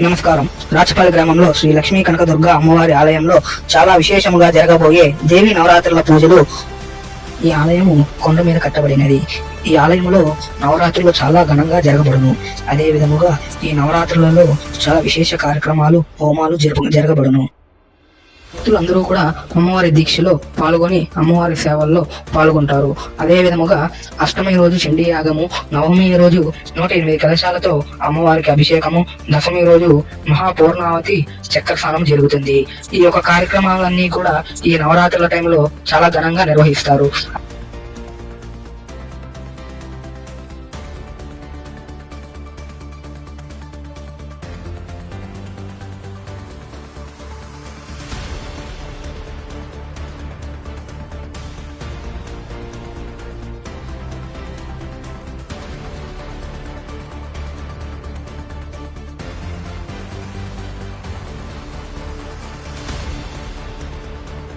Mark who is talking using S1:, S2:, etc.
S1: నమస్కారం. రాచపల్లి గ్రామంలో శ్రీ లక్ష్మీ కనకదుర్గ అమ్మవారి ఆలయంలో చాలా విశేషముగా జరగబోయే దేవి నవరాత్రుల పూజలు. ఈ ఆలయము కొండ మీద కట్టబడినది. ఈ ఆలయంలో నవరాత్రులు చాలా ఘనంగా జరగబడును. అదే విధముగా ఈ నవరాత్రులలో చాలా విశేష కార్యక్రమాలు, హోమాలు జరగబడును. భక్తులందరూ కూడా అమ్మవారి దీక్షలో పాల్గొని అమ్మవారి సేవల్లో పాల్గొంటారు. అదే విధముగా అష్టమి రోజు చండీ యాగము, నవమి రోజు 108 కలశాలతో అమ్మవారికి అభిషేకము, దశమి రోజు మహాపూర్ణావతి చక్ర స్నానం జరుగుతుంది. ఈ యొక్క కార్యక్రమాలన్నీ కూడా ఈ నవరాత్రుల టైంలో చాలా ఘనంగా నిర్వహిస్తారు.